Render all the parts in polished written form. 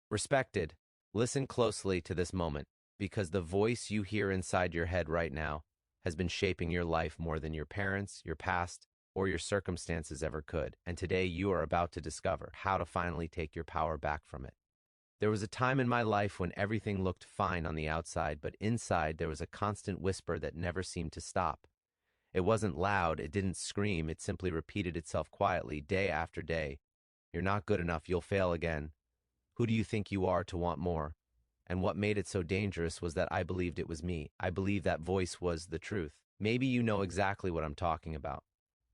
Respected, listen closely to this moment, because the voice you hear inside your head right now has been shaping your life more than your parents, your past, or your circumstances ever could. And today you are about to discover how to finally take your power back from it. There was a time in my life when everything looked fine on the outside, but inside there was a constant whisper that never seemed to stop. It wasn't loud, it didn't scream, it simply repeated itself quietly, day after day. You're not good enough, you'll fail again. Who do you think you are to want more? And what made it so dangerous was that I believed it was me. I believed that voice was the truth. Maybe you know exactly what I'm talking about.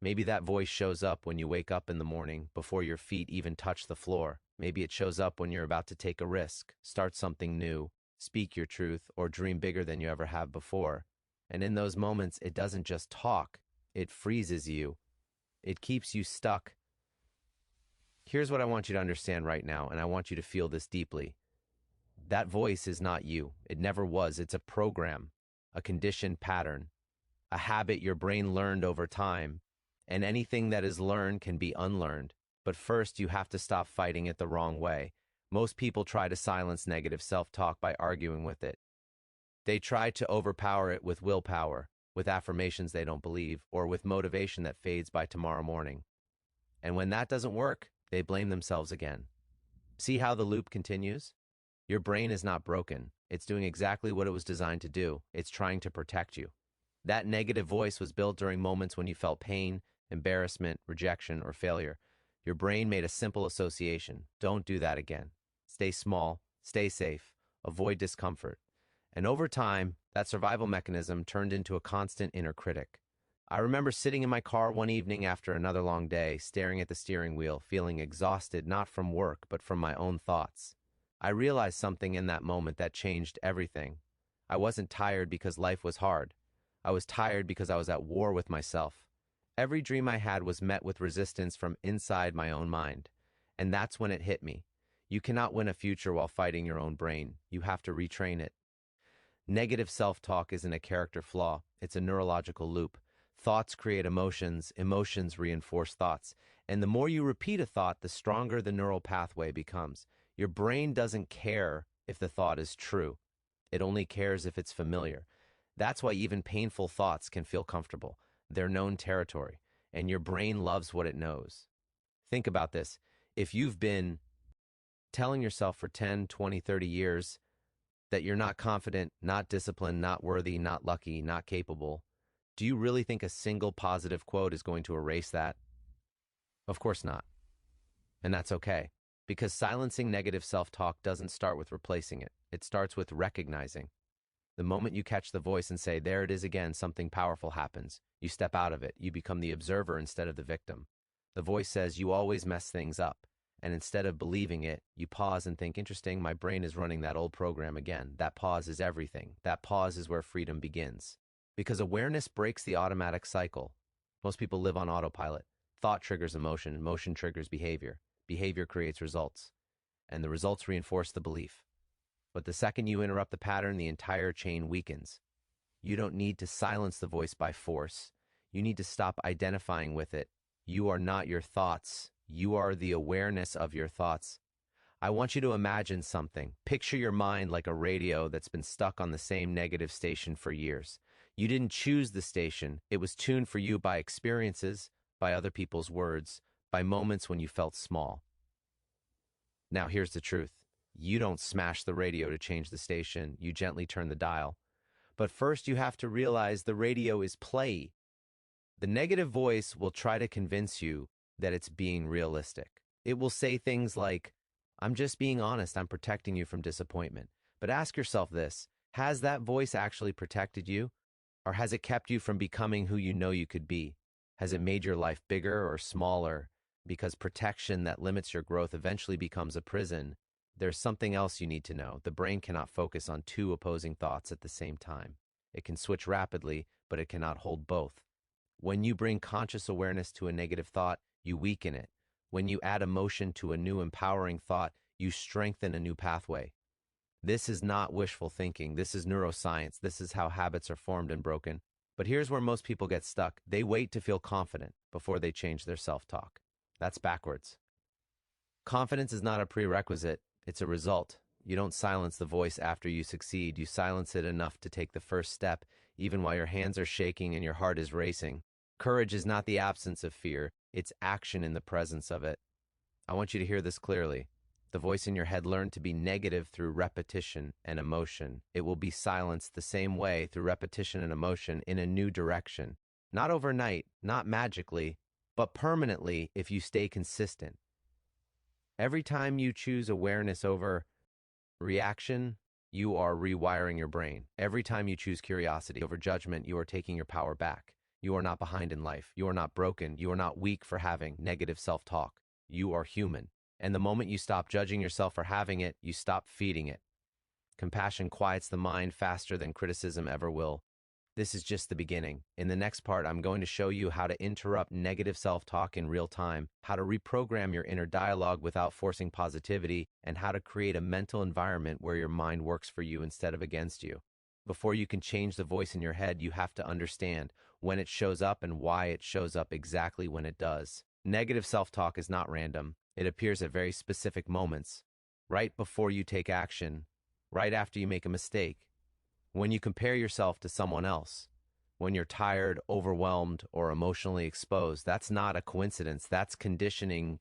Maybe that voice shows up when you wake up in the morning, before your feet even touch the floor. Maybe it shows up when you're about to take a risk, start something new, speak your truth, or dream bigger than you ever have before. And in those moments, it doesn't just talk, it freezes you. It keeps you stuck. Here's what I want you to understand right now, and I want you to feel this deeply. That voice is not you. It never was. It's a program, a conditioned pattern, a habit your brain learned over time. And anything that is learned can be unlearned. But first, you have to stop fighting it the wrong way. Most people try to silence negative self-talk by arguing with it. They try to overpower it with willpower, with affirmations they don't believe, or with motivation that fades by tomorrow morning. And when that doesn't work, they blame themselves again. See how the loop continues? Your brain is not broken. It's doing exactly what it was designed to do. It's trying to protect you. That negative voice was built during moments when you felt pain, embarrassment, rejection, or failure. Your brain made a simple association. Don't do that again. Stay small, stay safe, avoid discomfort. And over time, that survival mechanism turned into a constant inner critic. I remember sitting in my car one evening after another long day, staring at the steering wheel, feeling exhausted not from work, but from my own thoughts. I realized something in that moment that changed everything. I wasn't tired because life was hard. I was tired because I was at war with myself. Every dream I had was met with resistance from inside my own mind. And that's when it hit me. You cannot win a future while fighting your own brain. You have to retrain it. Negative self-talk isn't a character flaw. It's a neurological loop. Thoughts create emotions, emotions reinforce thoughts. And the more you repeat a thought, the stronger the neural pathway becomes. Your brain doesn't care if the thought is true. It only cares if it's familiar. That's why even painful thoughts can feel comfortable. They're known territory, and your brain loves what it knows. Think about this. If you've been telling yourself for 10, 20, 30 years that you're not confident, not disciplined, not worthy, not lucky, not capable, do you really think a single positive quote is going to erase that? Of course not. And that's okay, because silencing negative self-talk doesn't start with replacing it. It starts with recognizing. The moment you catch the voice and say, there it is again, something powerful happens. You step out of it. You become the observer instead of the victim. The voice says, you always mess things up. And instead of believing it, you pause and think, interesting, my brain is running that old program again. That pause is everything. That pause is where freedom begins. Because awareness breaks the automatic cycle. Most people live on autopilot. Thought triggers emotion, emotion triggers behavior. Behavior creates results. And the results reinforce the belief. But the second you interrupt the pattern, the entire chain weakens. You don't need to silence the voice by force. You need to stop identifying with it. You are not your thoughts. You are the awareness of your thoughts. I want you to imagine something. Picture your mind like a radio that's been stuck on the same negative station for years. You didn't choose the station. It was tuned for you by experiences, by other people's words, by moments when you felt small. Now here's the truth. You don't smash the radio to change the station. You gently turn the dial. But first you have to realize the radio is play. The negative voice will try to convince you that it's being realistic. It will say things like, I'm just being honest, I'm protecting you from disappointment. But ask yourself this, has that voice actually protected you? Or has it kept you from becoming who you know you could be? Has it made your life bigger or smaller? Because protection that limits your growth eventually becomes a prison. There's something else you need to know. The brain cannot focus on two opposing thoughts at the same time. It can switch rapidly, but it cannot hold both. When you bring conscious awareness to a negative thought, you weaken it. When you add emotion to a new empowering thought, you strengthen a new pathway. This is not wishful thinking. This is neuroscience. This is how habits are formed and broken. But here's where most people get stuck. They wait to feel confident before they change their self-talk. That's backwards. Confidence is not a prerequisite. It's a result. You don't silence the voice after you succeed. You silence it enough to take the first step, even while your hands are shaking and your heart is racing. Courage is not the absence of fear, it's action in the presence of it. I want you to hear this clearly. The voice in your head learned to be negative through repetition and emotion. It will be silenced the same way through repetition and emotion in a new direction. Not overnight, not magically, but permanently if you stay consistent. Every time you choose awareness over reaction, you are rewiring your brain. Every time you choose curiosity over judgment, you are taking your power back. You are not behind in life. You are not broken. You are not weak for having negative self-talk. You are human. And the moment you stop judging yourself for having it, you stop feeding it. Compassion quiets the mind faster than criticism ever will. This is just the beginning. In the next part, I'm going to show you how to interrupt negative self-talk in real time, how to reprogram your inner dialogue without forcing positivity, and how to create a mental environment where your mind works for you instead of against you. Before you can change the voice in your head, you have to understand when it shows up and why it shows up exactly when it does. Negative self-talk is not random. It appears at very specific moments, right before you take action, right after you make a mistake, when you compare yourself to someone else, when you're tired, overwhelmed, or emotionally exposed. That's not a coincidence. That's conditioning.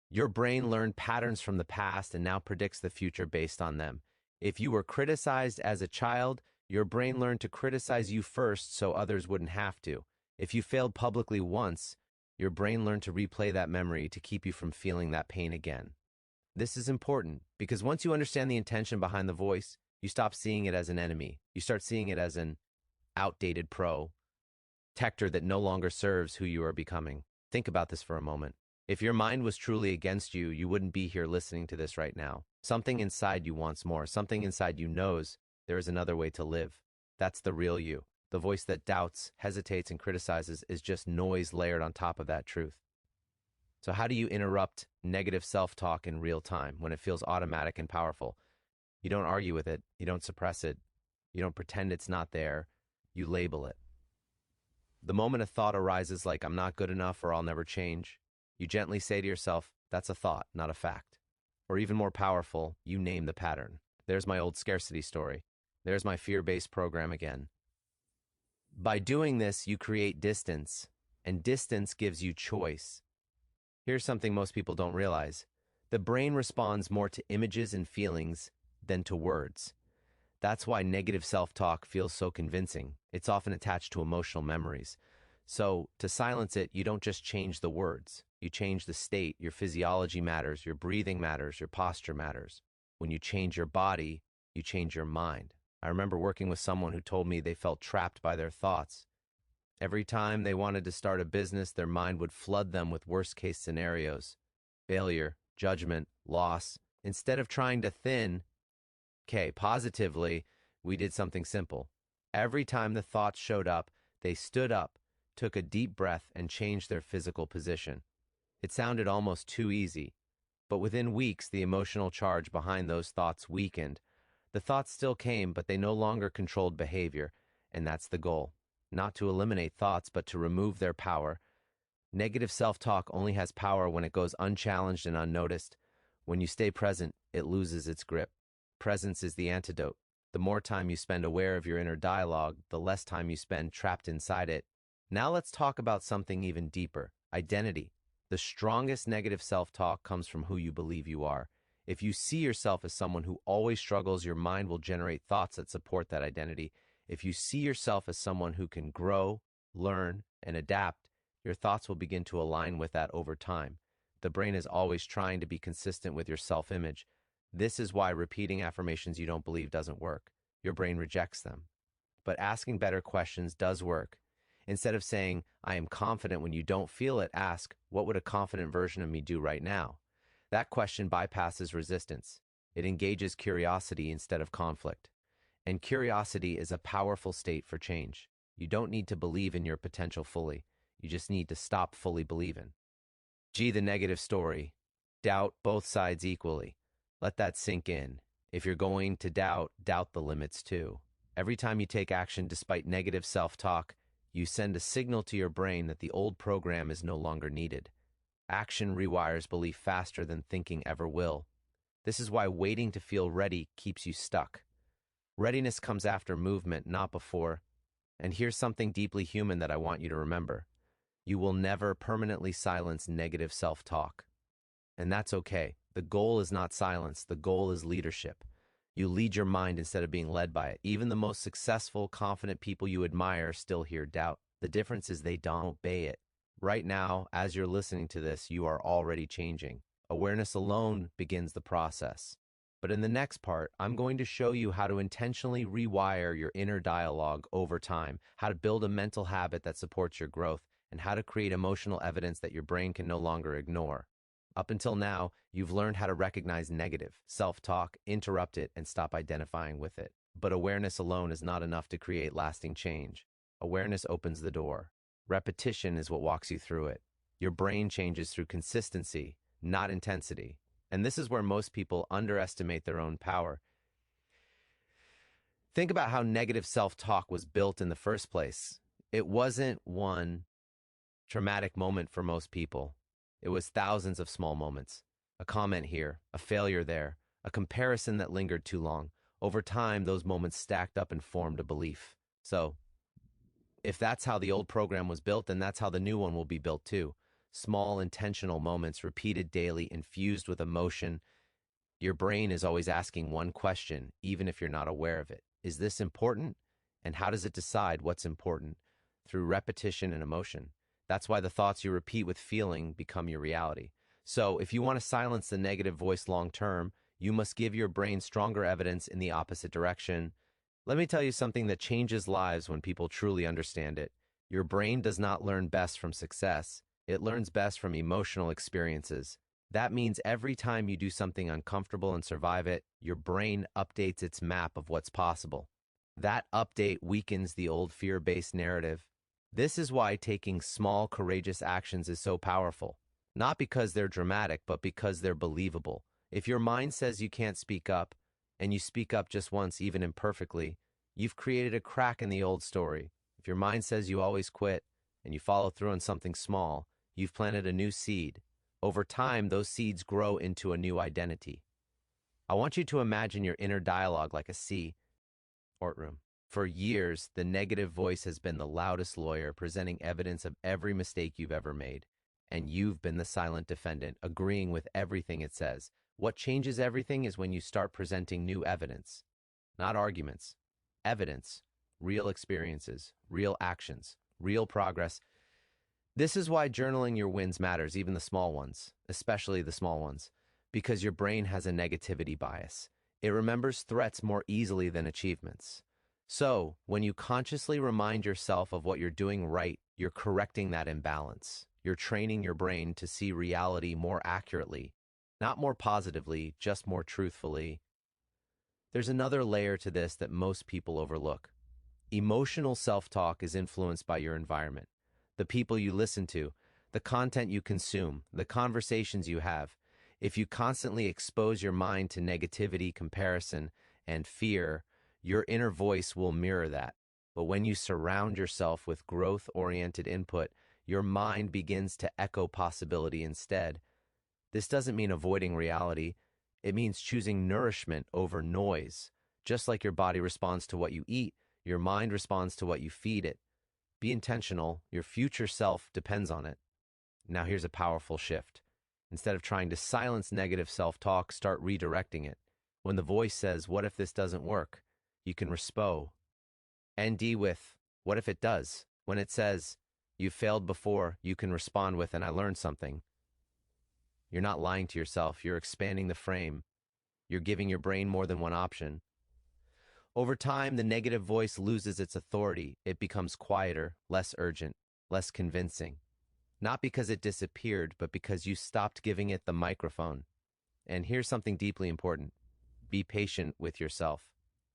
Your brain learned patterns from the past and now predicts the future based on them. If you were criticized as a child, your brain learned to criticize you first so others wouldn't have to. If you failed publicly once, your brain learned to replay that memory to keep you from feeling that pain again. This is important because once you understand the intention behind the voice, you stop seeing it as an enemy. You start seeing it as an outdated protector that no longer serves who you are becoming. Think about this for a moment. If your mind was truly against you, you wouldn't be here listening to this right now. Something inside you wants more. Something inside you knows there is another way to live. That's the real you. The voice that doubts, hesitates, and criticizes is just noise layered on top of that truth. So how do you interrupt negative self-talk in real time when it feels automatic and powerful? You don't argue with it. You don't suppress it. You don't pretend it's not there. You label it. The moment a thought arises like, I'm not good enough or I'll never change, you gently say to yourself, that's a thought, not a fact. Or even more powerful, you name the pattern. There's my old scarcity story. There's my fear-based program again. By doing this, you create distance, and distance gives you choice. Here's something most people don't realize. The brain responds more to images and feelings than to words. That's why negative self-talk feels so convincing. It's often attached to emotional memories. So, to silence it, you don't just change the words. You change the state. Your physiology matters, your breathing matters, your posture matters. When you change your body, you change your mind. I remember working with someone who told me they felt trapped by their thoughts. Every time they wanted to start a business, their mind would flood them with worst-case scenarios. Failure, judgment, loss. Instead of trying to positively, we did something simple. Every time the thoughts showed up, they stood up, took a deep breath, and changed their physical position. It sounded almost too easy, but within weeks, the emotional charge behind those thoughts weakened. The thoughts still came, but they no longer controlled behavior, and that's the goal. Not to eliminate thoughts, but to remove their power. Negative self-talk only has power when it goes unchallenged and unnoticed. When you stay present, it loses its grip. Presence is the antidote. The more time you spend aware of your inner dialogue, the less time you spend trapped inside it. Now let's talk about something even deeper: identity. The strongest negative self-talk comes from who you believe you are. If you see yourself as someone who always struggles, your mind will generate thoughts that support that identity. If you see yourself as someone who can grow, learn, and adapt, your thoughts will begin to align with that over time. The brain is always trying to be consistent with your self-image. This is why repeating affirmations you don't believe doesn't work. Your brain rejects them. But asking better questions does work. Instead of saying, I am confident when you don't feel it, ask, what would a confident version of me do right now? That question bypasses resistance. It engages curiosity instead of conflict. And curiosity is a powerful state for change. You don't need to believe in your potential fully. You just need to stop fully believing. The negative story. Doubt both sides equally. Let that sink in. If you're going to doubt, doubt the limits too. Every time you take action despite negative self-talk, you send a signal to your brain that the old program is no longer needed. Action rewires belief faster than thinking ever will. This is why waiting to feel ready keeps you stuck. Readiness comes after movement, not before. And here's something deeply human that I want you to remember. You will never permanently silence negative self-talk. And that's okay. The goal is not silence. The goal is leadership. You lead your mind instead of being led by it. Even the most successful, confident people you admire still hear doubt. The difference is they don't obey it. Right now, as you're listening to this, you are already changing. Awareness alone begins the process. But in the next part, I'm going to show you how to intentionally rewire your inner dialogue over time, how to build a mental habit that supports your growth, and how to create emotional evidence that your brain can no longer ignore. Up until now, you've learned how to recognize negative self-talk, interrupt it, and stop identifying with it. But awareness alone is not enough to create lasting change. Awareness opens the door. Repetition is what walks you through it. Your brain changes through consistency, not intensity. And this is where most people underestimate their own power. Think about how negative self-talk was built in the first place. It wasn't one traumatic moment for most people. It was thousands of small moments. A comment here, a failure there, a comparison that lingered too long. Over time, those moments stacked up and formed a belief. So, if that's how the old program was built, then that's how the new one will be built too. Small, intentional moments repeated daily, infused with emotion. Your brain is always asking one question, even if you're not aware of it. Is this important? And how does it decide what's important? Through repetition and emotion. That's why the thoughts you repeat with feeling become your reality. So if you want to silence the negative voice long term, you must give your brain stronger evidence in the opposite direction. Let me tell you something that changes lives when people truly understand it. Your brain does not learn best from success. It learns best from emotional experiences. That means every time you do something uncomfortable and survive it, your brain updates its map of what's possible. That update weakens the old fear-based narrative. This is why taking small, courageous actions is so powerful. Not because they're dramatic, but because they're believable. If your mind says you can't speak up, and you speak up just once, even imperfectly, you've created a crack in the old story. If your mind says you always quit, and you follow through on something small, you've planted a new seed. Over time, those seeds grow into a new identity. I want you to imagine your inner dialogue like a courtroom. For years, the negative voice has been the loudest lawyer, presenting evidence of every mistake you've ever made. And you've been the silent defendant, agreeing with everything it says. What changes everything is when you start presenting new evidence. Not arguments. Evidence. Real experiences. Real actions. Real progress. This is why journaling your wins matters, even the small ones, especially the small ones, because your brain has a negativity bias. It remembers threats more easily than achievements. So, when you consciously remind yourself of what you're doing right, you're correcting that imbalance. You're training your brain to see reality more accurately, not more positively, just more truthfully. There's another layer to this that most people overlook. Emotional self-talk is influenced by your environment. The people you listen to, the content you consume, the conversations you have. If you constantly expose your mind to negativity, comparison, and fear, your inner voice will mirror that. But when you surround yourself with growth-oriented input, your mind begins to echo possibility instead. This doesn't mean avoiding reality. It means choosing nourishment over noise. Just like your body responds to what you eat, your mind responds to what you feed it. Be intentional. Your future self depends on it. Now here's a powerful shift. Instead of trying to silence negative self-talk, start redirecting it. When the voice says, "What if this doesn't work?" you can respond. ND with, "What if it does?" When it says, "You've failed before," you can respond with, "And I learned something." You're not lying to yourself. You're expanding the frame. You're giving your brain more than one option. Over time, the negative voice loses its authority. It becomes quieter, less urgent, less convincing. Not because it disappeared, but because you stopped giving it the microphone. And here's something deeply important. Be patient with yourself.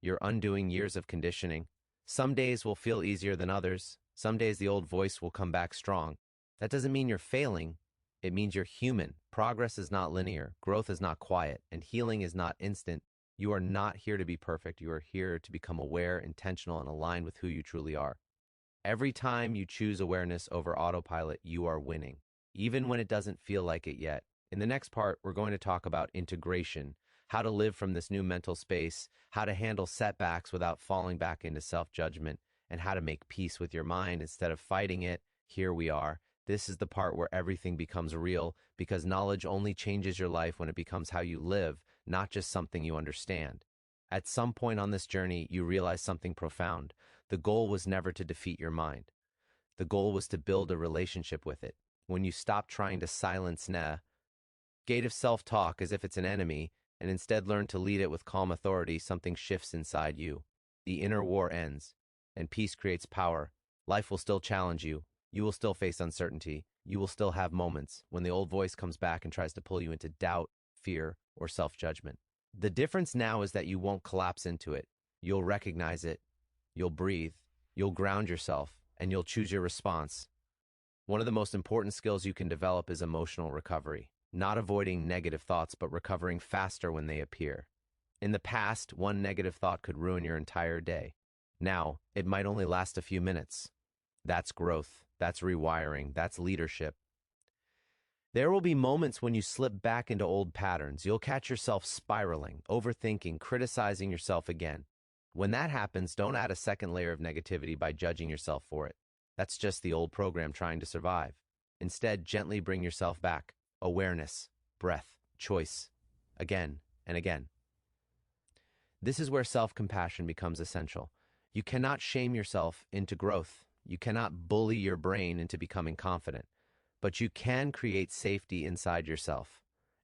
You're undoing years of conditioning. Some days will feel easier than others. Some days the old voice will come back strong. That doesn't mean you're failing. It means you're human. Progress is not linear. Growth is not quiet. And healing is not instant. You are not here to be perfect. You are here to become aware, intentional, and aligned with who you truly are. Every time you choose awareness over autopilot, you are winning, even when it doesn't feel like it yet. In the next part, we're going to talk about integration, how to live from this new mental space, how to handle setbacks without falling back into self-judgment, and how to make peace with your mind instead of fighting it. Here we are. This is the part where everything becomes real, because knowledge only changes your life when it becomes how you live, not just something you understand. At some point on this journey, you realize something profound. The goal was never to defeat your mind. The goal was to build a relationship with it. When you stop trying to silence negative self-talk as if it's an enemy, and instead learn to lead it with calm authority, something shifts inside you. The inner war ends, and peace creates power. Life will still challenge you. You will still face uncertainty. You will still have moments when the old voice comes back and tries to pull you into doubt, fear, or self-judgment. The difference now is that you won't collapse into it. You'll recognize it. You'll breathe. You'll ground yourself, and you'll choose your response. One of the most important skills you can develop is emotional recovery. Not avoiding negative thoughts, but recovering faster when they appear. In the past, one negative thought could ruin your entire day. Now, it might only last a few minutes. That's growth. That's rewiring. That's leadership. There will be moments when you slip back into old patterns. You'll catch yourself spiraling, overthinking, criticizing yourself again. When that happens, don't add a second layer of negativity by judging yourself for it. That's just the old program trying to survive. Instead, gently bring yourself back. Awareness, breath, choice, again and again. This is where self-compassion becomes essential. You cannot shame yourself into growth. You cannot bully your brain into becoming confident. But you can create safety inside yourself.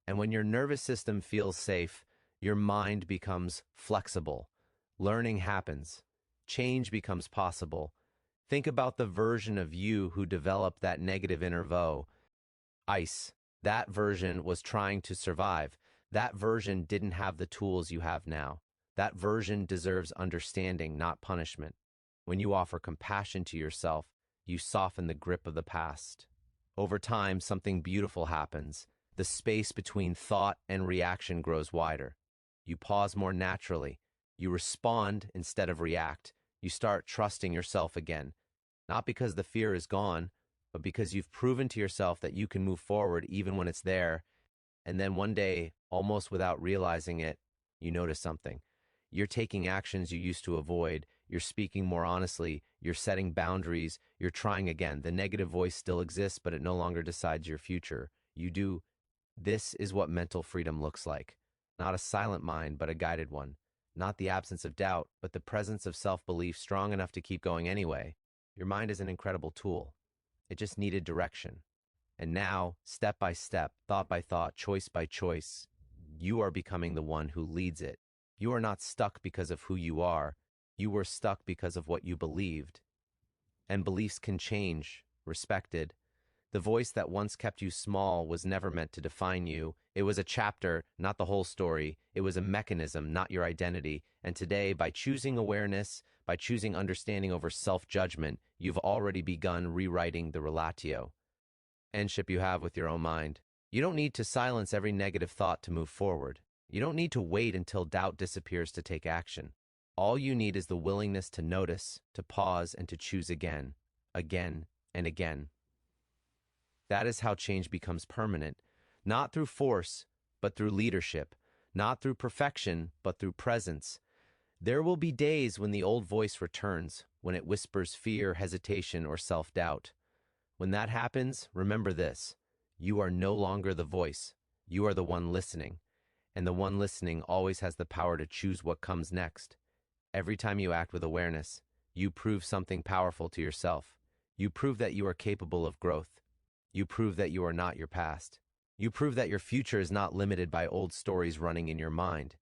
And when your nervous system feels safe, your mind becomes flexible. Learning happens. Change becomes possible. Think about the version of you who developed that negative inner ice. That version was trying to survive. That version didn't have the tools you have now. That version deserves understanding, not punishment. When you offer compassion to yourself, you soften the grip of the past. Over time, something beautiful happens. The space between thought and reaction grows wider. You pause more naturally. You respond instead of react. You start trusting yourself again. Not because the fear is gone, but because you've proven to yourself that you can move forward even when it's there. And then one day, almost without realizing it, you notice something. You're taking actions you used to avoid. You're speaking more honestly. You're setting boundaries. You're trying again. The negative voice still exists, but it no longer decides your future. You do. This is what mental freedom looks like. Not a silent mind, but a guided one. Not the absence of doubt, but the presence of self-belief strong enough to keep going anyway. Your mind is an incredible tool. It just needed direction. And now, step by step, thought by thought, choice by choice, you are becoming the one who leads it. You are not stuck because of who you are. You were stuck because of what you believed. And beliefs can change, respected. The voice that once kept you small was never meant to define you. It was a chapter, not the whole story. It was a mechanism, not your identity. And today, by choosing awareness, by choosing understanding over self-judgment, you've already begun rewriting the relatio you have with your own mind. You don't need to silence every negative thought to move forward. You don't need to wait until doubt disappears to take action. All you need is the willingness to notice, to pause, and to choose again, again, and again. That is how change becomes permanent, not through force, but through leadership, not through perfection, but through presence. There will be days when the old voice returns, when it whispers fear, hesitation, or self-doubt. When that happens, remember this: you are no longer the voice. You are the one listening. And the one listening always has the power to choose what comes next. Every time you act with awareness, you prove something powerful to yourself. You prove that you are capable of growth. You prove that you are not your past. You prove that your future is not limited by old stories running in your mind.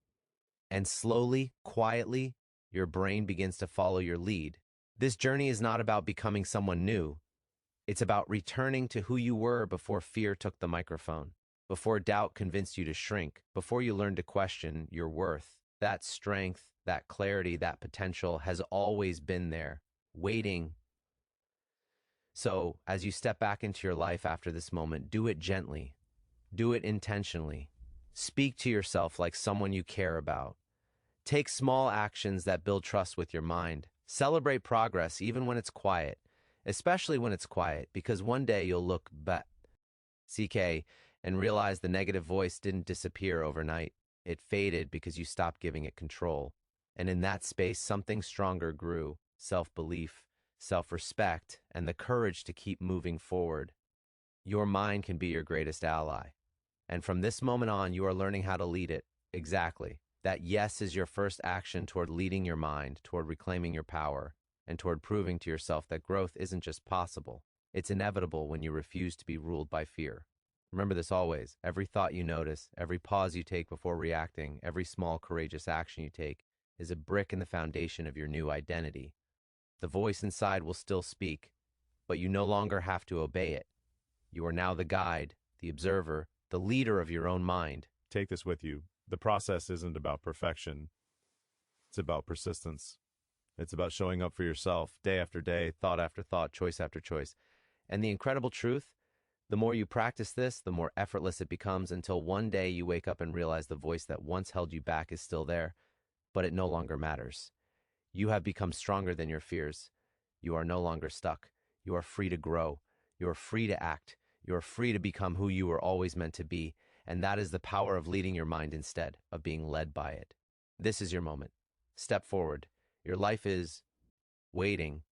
And slowly, quietly, your brain begins to follow your lead. This journey is not about becoming someone new. It's about returning to who you were before fear took the microphone, before doubt convinced you to shrink, before you learned to question your worth. That strength, that clarity, that potential has always been there, waiting. So, as you step back into your life after this moment, do it gently. Do it intentionally. Speak to yourself like someone you care about. Take small actions that build trust with your mind. Celebrate progress even when it's quiet, especially when it's quiet, because one day you'll look back, and realize the negative voice didn't disappear overnight. It faded because you stopped giving it control. And in that space, something stronger grew: self-belief, self-respect, and the courage to keep moving forward. Your mind can be your greatest ally. And from this moment on, you are learning how to lead it. Exactly. That yes is your first action toward leading your mind, toward reclaiming your power, and toward proving to yourself that growth isn't just possible, it's inevitable when you refuse to be ruled by fear. Remember this always: every thought you notice, every pause you take before reacting, every small courageous action you take is a brick in the foundation of your new identity. The voice inside will still speak, but you no longer have to obey it. You are now the guide, the observer, the leader of your own mind. Take this with you. The process isn't about perfection. It's about persistence. It's about showing up for yourself day after day, thought after thought, choice after choice. And the incredible truth: the more you practice this, the more effortless it becomes, until one day you wake up and realize the voice that once held you back is still there, but it no longer matters. You have become stronger than your fears. You are no longer stuck. You are free to grow. You are free to act. You are free to become who you were always meant to be. And that is the power of leading your mind instead of being led by it. This is your moment. Step forward. Your life is waiting,